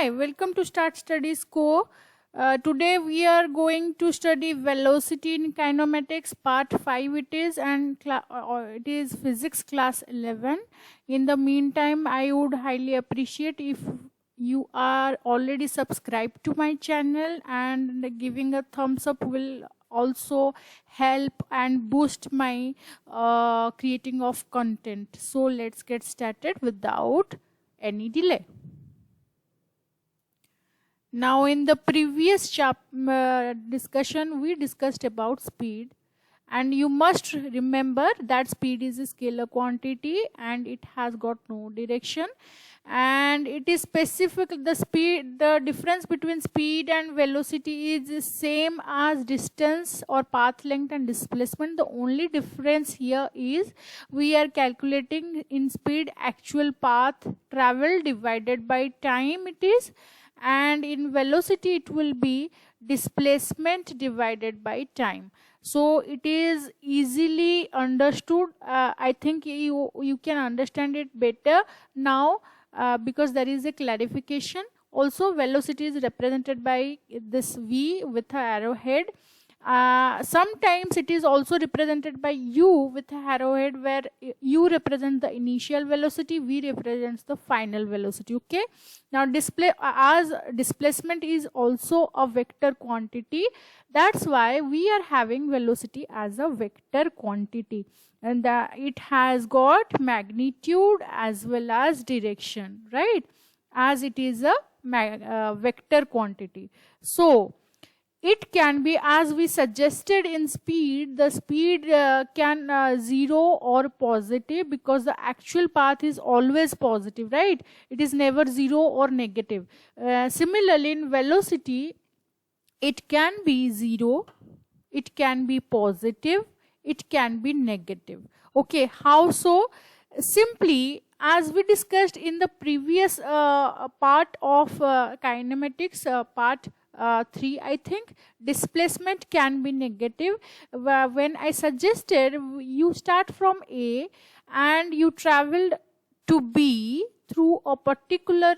Hi, welcome to Start Studies Co. Today we are going to study velocity in kinematics part 5 it is, and it is physics class 11. In the meantime, I would highly appreciate if you are already subscribed to my channel, and giving a thumbs up will also help and boost my creating of content. So let's get started without any delay. Now in the previous discussion we discussed about speed, and you must remember that speed is a scalar quantity and it has got no direction, and it is specific. The difference between speed and velocity is the same as distance or path length and displacement. The only difference here is we are calculating in speed actual path traveled divided by time it is, and in velocity it will be displacement divided by time. So it is easily understood. I think you can understand it better now because there is a clarification. Also, velocity is represented by this V with an arrowhead. Sometimes it is also represented by U with a arrowhead, where U represents the initial velocity, V represents the final velocity. Okay. Now as displacement is also a vector quantity, that's why we are having velocity as a vector quantity, and it has got magnitude as well as direction, right, as it is a vector quantity. So it can be, as we suggested in speed, the speed can zero or positive, because the actual path is always positive, right? It is never zero or negative. Similarly, in velocity, it can be zero, it can be positive, it can be negative. Okay, how so? Simply, as we discussed in the previous part of kinematics, part 3, I think, displacement can be negative. When I suggested you start from A and you traveled to B through a particular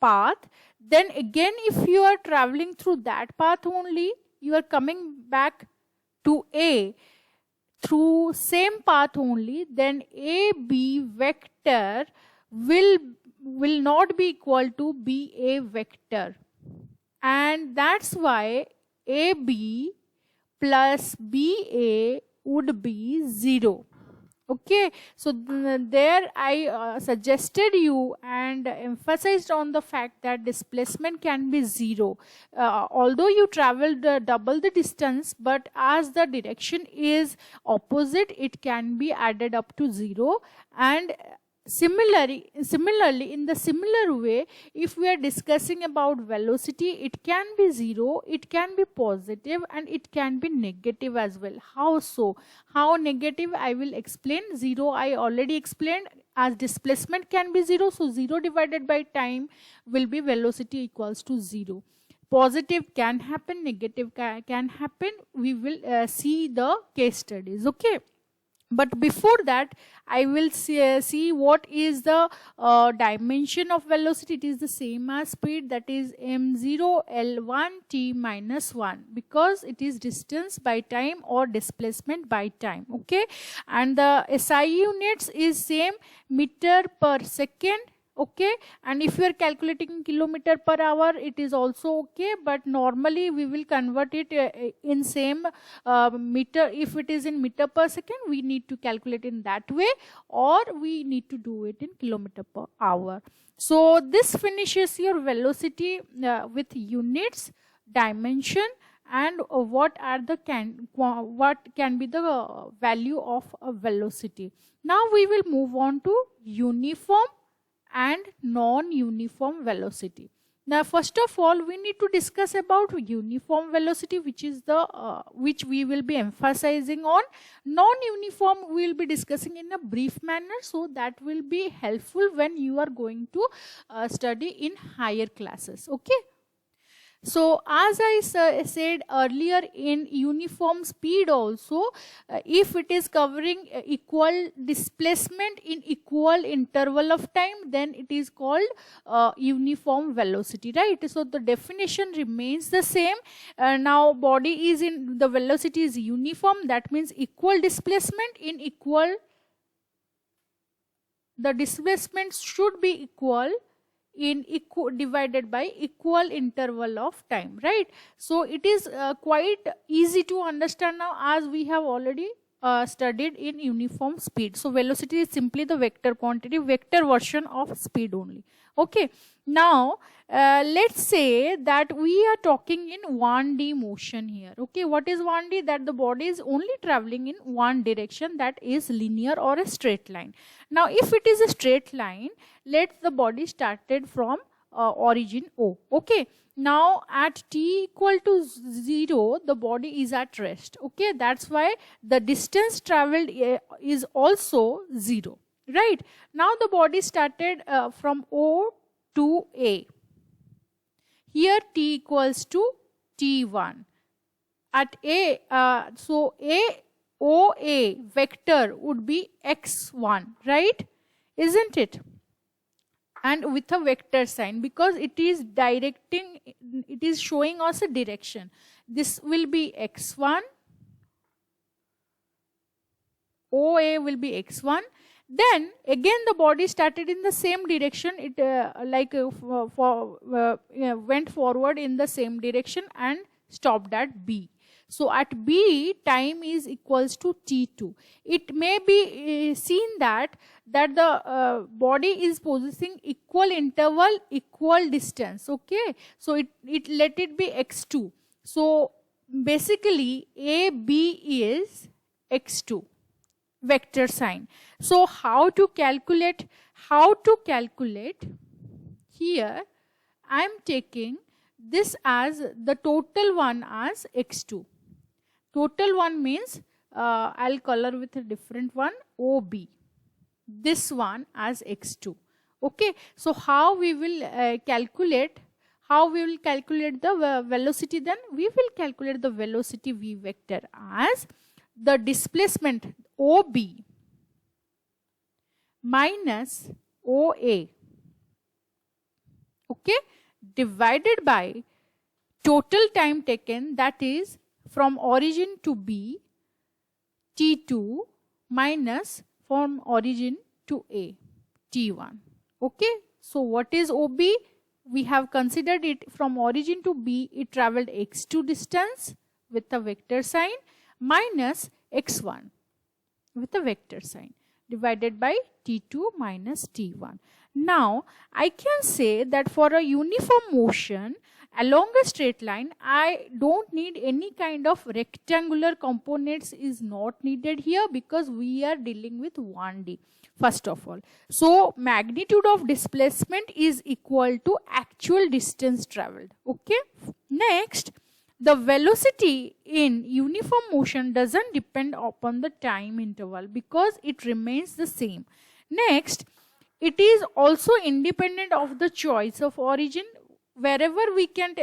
path, then again if you are traveling through that path only, you are coming back to A through same path only, then AB vector will not be equal to BA vector. And that's why AB plus BA would be 0. Okay, so there I suggested you and emphasized on the fact that displacement can be 0. Although you traveled double the distance, but as the direction is opposite, it can be added up to 0. And Similarly, in the similar way, if we are discussing about velocity, it can be 0, it can be positive, and it can be negative as well. How so? How negative? I will explain. 0 I already explained, as displacement can be 0, so 0 divided by time will be velocity equals to 0. Positive can happen, negative can happen. We will see the case studies. Okay. But before that, I will see what is the dimension of velocity. It is the same as speed, that is m0 l1 t minus 1, because it is distance by time or displacement by time. Okay, and the SI units is same, meter per second. Okay, and if you are calculating in kilometer per hour, it is also okay, but normally we will convert it in same meter. If it is in meter per second, we need to calculate in that way, or we need to do it in kilometer per hour. So this finishes your velocity with units, dimension, and what can be the value of a velocity. Now we will move on to uniform and non-uniform velocity. Now first of all, we need to discuss about uniform velocity, which is the which we will be emphasizing on. Non-uniform we will be discussing in a brief manner, so that will be helpful when you are going to study in higher classes. Okay. So as I said earlier, in uniform speed also, if it is covering equal displacement in equal interval of time, then it is called uniform velocity, right? So the definition remains the same. Now body is in, the velocity is uniform, that means equal displacement in equal, the displacement should be equal in divided by equal interval of time, right? So it is quite easy to understand now, as we have already studied in uniform speed. So velocity is simply the vector quantity, vector version of speed only. Okay, now let's say that we are talking in 1D motion here. Okay, what is 1D? That the body is only traveling in one direction, that is linear or a straight line. Now if it is a straight line, let the body started from origin O. Okay, now at t equal to 0, the body is at rest. Okay, that's why the distance traveled is also 0, right? Now the body started from O to A. Here t equals to t1 at A. So A OA vector would be x1, right? Isn't it? And with a vector sign, because it is directing, it is showing us a direction. This will be x1, OA will be x1. Then again the body started in the same direction. It went forward in the same direction and stopped at B. So at B, time is equals to t2. It may be seen that the body is possessing equal interval, equal distance. Okay, so it let it be x2. So basically AB is x2, vector sign. So how to calculate? Here I am taking this as the total one as x2. Total one means I'll color with a different one, OB. This one as x2. Okay, so how we will calculate? How we will calculate the velocity? Then we will calculate the velocity v vector as the displacement OB minus OA, okay, divided by total time taken, that is from origin to B, T2, minus from origin to A, T1. Okay, so what is OB? We have considered it from origin to B, it traveled x2 distance with a vector sign, minus x1 with a vector sign, divided by T2 minus T1. Now I can say that for a uniform motion along a straight line, I don't need any kind of rectangular components is not needed here, because we are dealing with 1D first of all. So magnitude of displacement is equal to actual distance traveled. Okay, next, the velocity in uniform motion doesn't depend upon the time interval because it remains the same. Next, it is also independent of the choice of origin. Wherever we can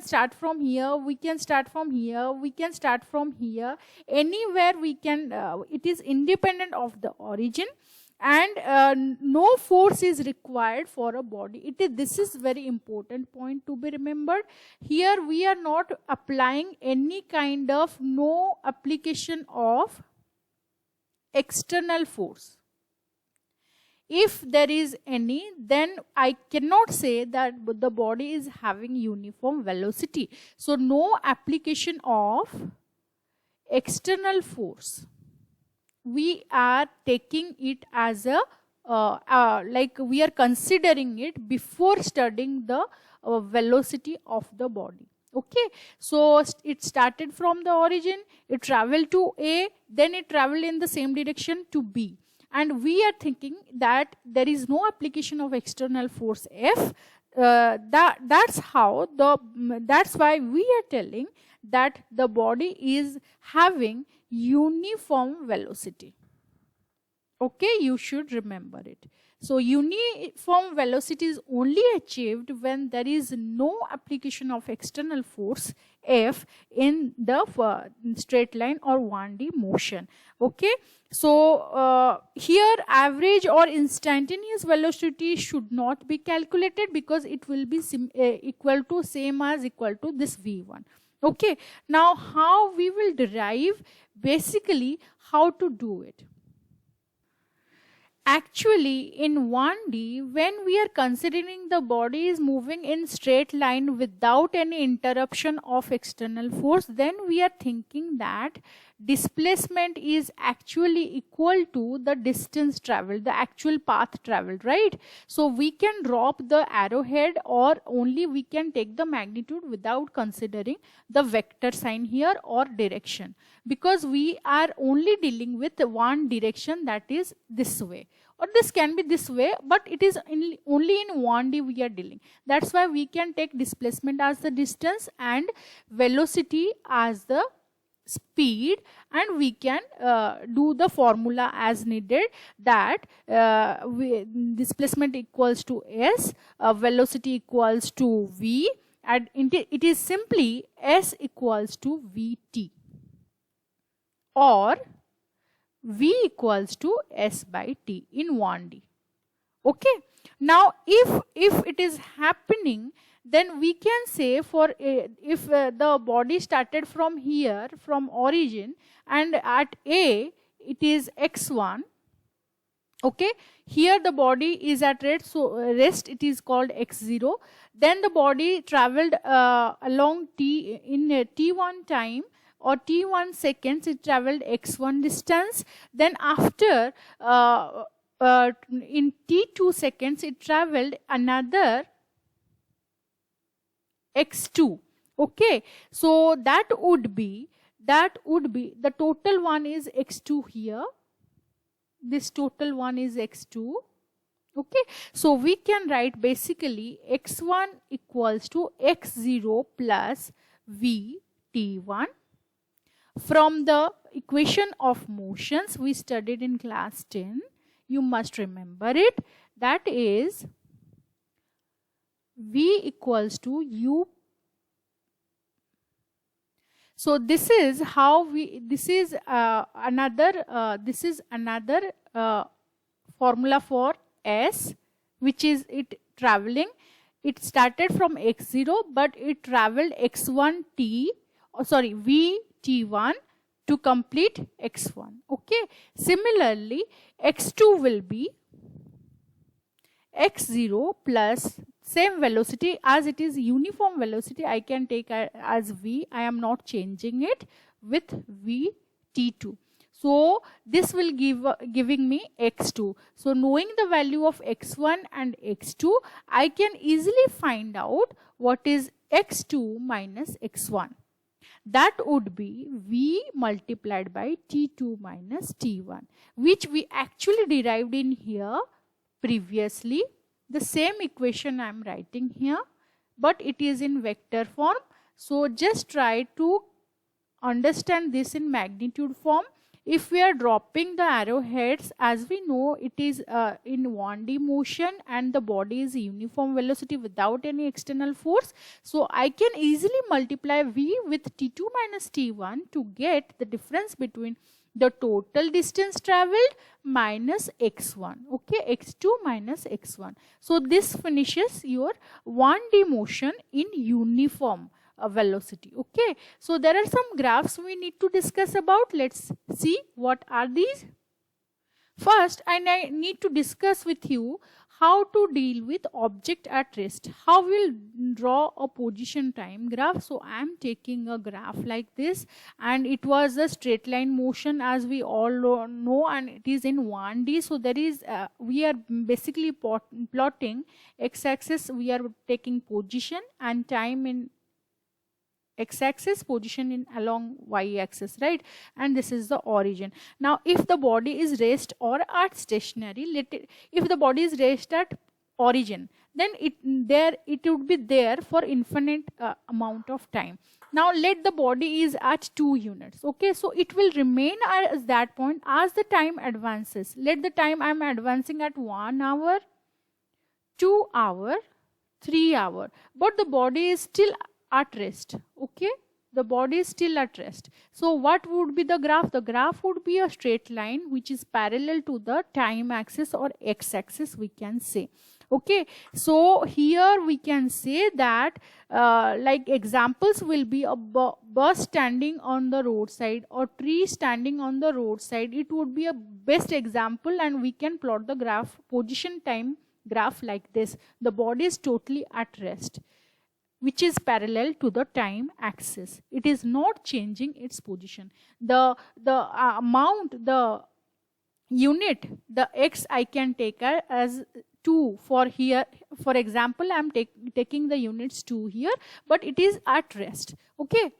start from here, we can start from here, we can start from here, anywhere we can, it is independent of the origin, and no force is required for a body. This is very important point to be remembered. Here we are not applying any kind of, no application of external force. If there is any, then I cannot say that the body is having uniform velocity. So no application of external force. We are taking it as a like we are considering it before studying the velocity of the body. Okay, so it started from the origin, it traveled to A, then it traveled in the same direction to B, and we are thinking that there is no application of external force F. That's why we are telling that the body is having uniform velocity. Okay, you should remember it. So uniform velocity is only achieved when there is no application of external force F in the straight line or 1D motion. Okay, so here average or instantaneous velocity should not be calculated because it will be equal to this V1. Okay, now how we will derive, basically how to do it. Actually, in 1D, when we are considering the body is moving in straight line without any interruption of external force, then we are thinking that displacement is actually equal to the distance traveled, the actual path traveled, right? So we can drop the arrowhead, or only we can take the magnitude without considering the vector sign here or direction, because we are only dealing with one direction, that is this way, or this can be this way, but it is only in 1D we are dealing. That's why we can take displacement as the distance and velocity as the speed, and we can do the formula as needed, that displacement equals to S, velocity equals to V, and it is simply S equals to Vt, or V equals to S by T in 1D. Okay, now if it is happening, then we can say, for if the body started from here, from origin, and at A it is x1, okay, here the body is at rest, so rest it is called x0. Then the body traveled along T in t1 time or t1 seconds, it traveled x1 distance. Then after in t2 seconds it traveled another x2. Okay, so that would be the total one is x2 here, this total one is x2. Okay, so we can write basically x1 equals to x0 plus v t1. From the equation of motions we studied in class 10, you must remember it, that is v equals to u. So this is how this is another formula for S, which is it traveling. It started from x0, but it traveled x1 t, v t1 to complete x1. Okay, similarly x2 will be x0 plus same velocity, as it is uniform velocity I can take as v, I am not changing it, with v t2. So this will giving me x2. So knowing the value of x1 and x2, I can easily find out what is x2 minus x1. That would be v multiplied by t2 minus t1, which we actually derived in here previously. The same equation I am writing here, but it is in vector form. So just try to understand this in magnitude form. If we are dropping the arrowheads, as we know it is in 1D motion and the body is uniform velocity without any external force, so I can easily multiply v with t2 minus t1 to get the difference between the total distance traveled minus x1. Okay, x2 minus x1. So this finishes your 1D motion in uniform velocity. Okay, so there are some graphs we need to discuss about. Let's see what are these. First, I need to discuss with you how to deal with object at rest. How we'll draw a position time graph. So I am taking a graph like this, and it was a straight line motion, as we all know, and it is in 1D. So there is we are basically plotting x-axis, we are taking position, and time in x-axis, position in along y-axis, right? And this is the origin. Now if the body is raised or at stationary, if the body is raised at origin, then it would be there for infinite amount of time. Now let the body is at 2 units. Okay, so it will remain as that point as the time advances. Let the time I am advancing at 1 hour, 2 hour, 3 hour, but the body is still at rest. Okay, the body is still at rest. So what would be the graph? The graph would be a straight line which is parallel to the time axis or x-axis, we can say. Okay, so here we can say that like examples will be a bus standing on the roadside or tree standing on the roadside. It would be a best example, and we can plot the graph, position time graph like this. The body is totally at rest, which is parallel to the time axis. It is not changing its position. The amount, the unit, the x I can take as 2 for here. For example, I am taking the units 2 here, but it is at rest. Okay.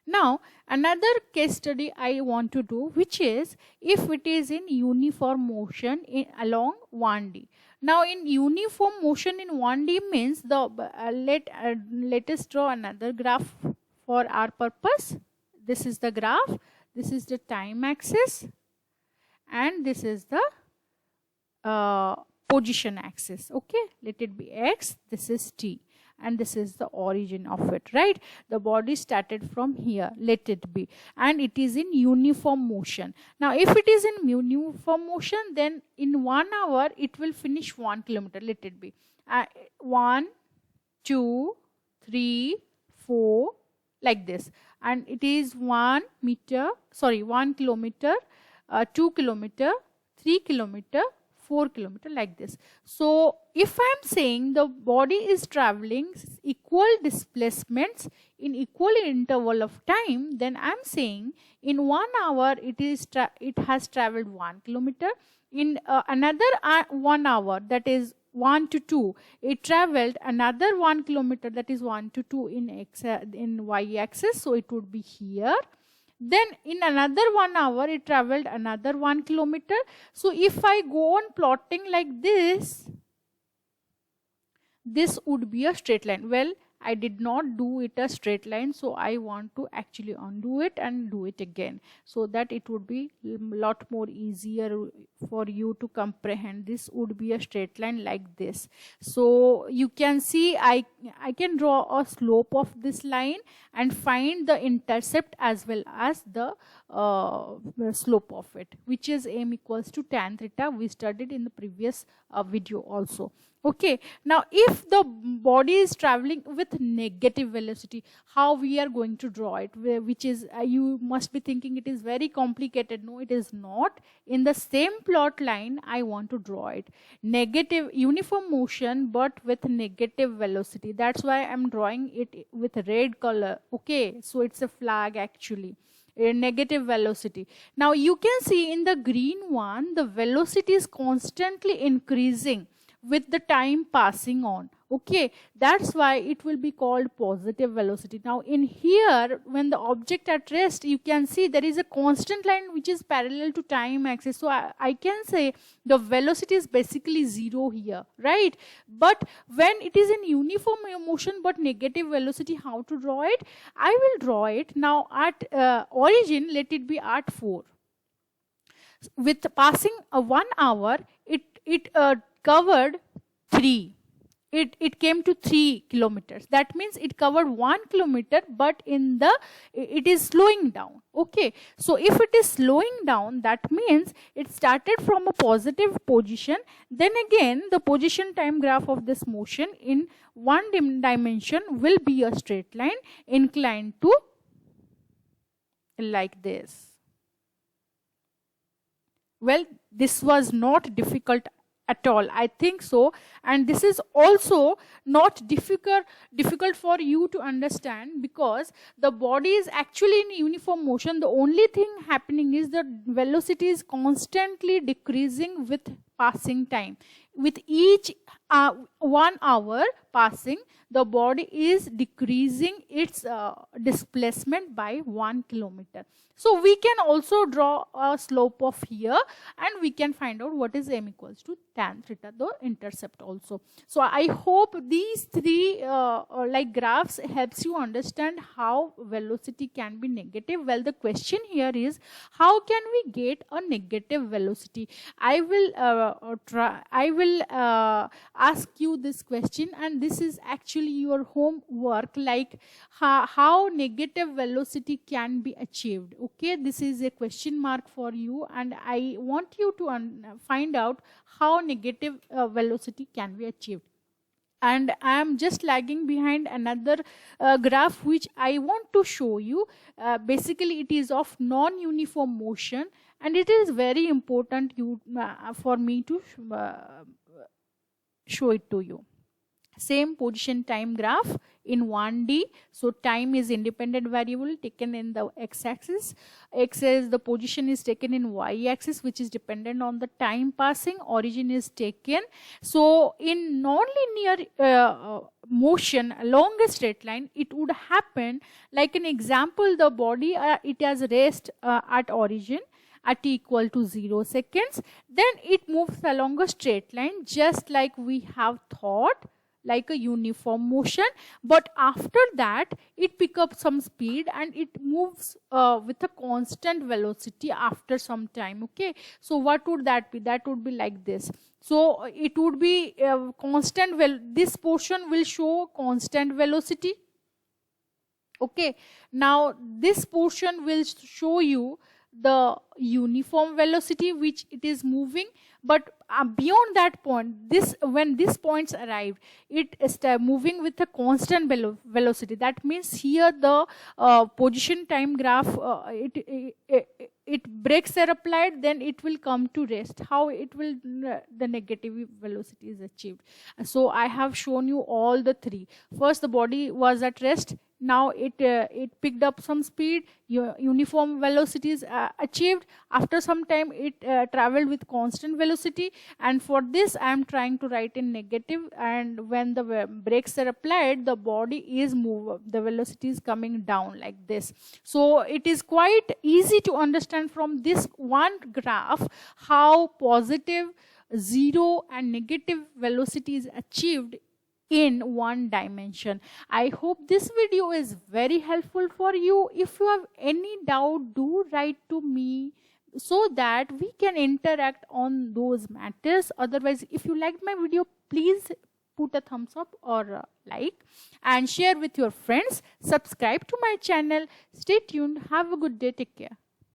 Now another case study I want to do, which is if it is in uniform motion along 1D. Now in uniform motion in 1D means the let us draw another graph for our purpose. This is the graph, this is the time axis, and this is the position axis. Okay, let it be x, this is t, and this is the origin of it, right? The body started from here, let it be, and it is in uniform motion. Now if it is in uniform motion, then in 1 hour it will finish 1 kilometer, let it be 1, 2, 3, 4, like this, and it is 1 kilometer, 2 kilometer, 3 kilometer, 4 kilometer, like this. So if I am saying the body is traveling equal displacements in equal interval of time, then I am saying in 1 hour it has traveled 1 kilometer. In another 1 hour, that is 1 to 2, it traveled another 1 kilometer, that is 1 to 2 in y axis, so it would be here. Then in another 1 hour it traveled another 1 kilometer. So if I go on plotting like this, this would be a straight line. Well, I did not do it a straight line, so I want to actually undo it and do it again, so that it would be a lot more easier for you to comprehend. This would be a straight line like this. So you can see I can draw a slope of this line and find the intercept as well as the slope of it, which is m equals to tan theta. We studied in the previous video also. Okay, now if the body is traveling with negative velocity, how we are going to draw it? Which is, you must be thinking it is very complicated. No, it is not. In the same plot line, I want to draw it. Negative, uniform motion, but with negative velocity. That's why I'm drawing it with red color. Okay, so it's a flag actually. A negative velocity. Now you can see in the green one, the velocity is constantly increasing with the time passing on. Okay, that's why it will be called positive velocity. Now in here, when the object at rest, you can see there is a constant line which is parallel to time axis. So I can say the velocity is basically 0 here, right? But when it is in uniform motion but negative velocity, how to draw it? I will draw it now at origin, let it be at 4. With passing 1 hour, it covered 3. It came to 3 kilometers. That means it covered 1 kilometer, but it is slowing down. Okay, so if it is slowing down, that means it started from a positive position. Then again, the position time graph of this motion in one dimension will be a straight line inclined to like this. Well, this was not difficult at all, I think so, and this is also not difficult for you to understand, because the body is actually in uniform motion. The only thing happening is the velocity is constantly decreasing with passing time. With each 1 hour passing, the body is decreasing its displacement by 1 kilometer. So we can also draw a slope of here, and we can find out what is m equals to tan theta, the intercept also. So I hope these three like graphs helps you understand how velocity can be negative. Well, the question here is, how can we get a negative velocity? I will ask you this question, and this is actually your homework, like how negative velocity can be achieved. Okay, this is a question mark for you, and I want you to find out how negative velocity can be achieved. And I am just lagging behind another graph which I want to show you. Basically it is of non-uniform motion, and it is very important for me to show it to you. Same position time graph in 1D. So time is independent variable taken in the x-axis. The position is taken in y-axis, which is dependent on the time passing. Origin is taken. So in non-linear motion along a straight line, it would happen like an example, the body it has rest at origin at t equal to 0 seconds. Then it moves along a straight line, just like we have thought, like a uniform motion. But after that it pick up some speed and it moves with a constant velocity after some time. Okay, so what would that be? That would be like this. So it would be constant, this portion will show constant velocity. Okay, now this portion will show you the uniform velocity which it is moving. But beyond that point, when these points arrive, it is moving with a constant velocity. That means here the position time graph, it brakes are applied, then it will come to rest. How it will the negative velocity is achieved? So I have shown you all the three. First, the body was at rest. Now it picked up some speed, uniform velocity is achieved. After some time it traveled with constant velocity, and for this I am trying to write in negative, and when the brakes are applied, the body is the velocity is coming down like this. So it is quite easy to understand from this one graph how positive, zero and negative velocity is achieved in one dimension. I hope this video is very helpful for you. If you have any doubt, do write to me so that we can interact on those matters. Otherwise, if you liked my video, please put a thumbs up or a like and share with your friends. Subscribe to my channel. Stay tuned. Have a good day. Take care.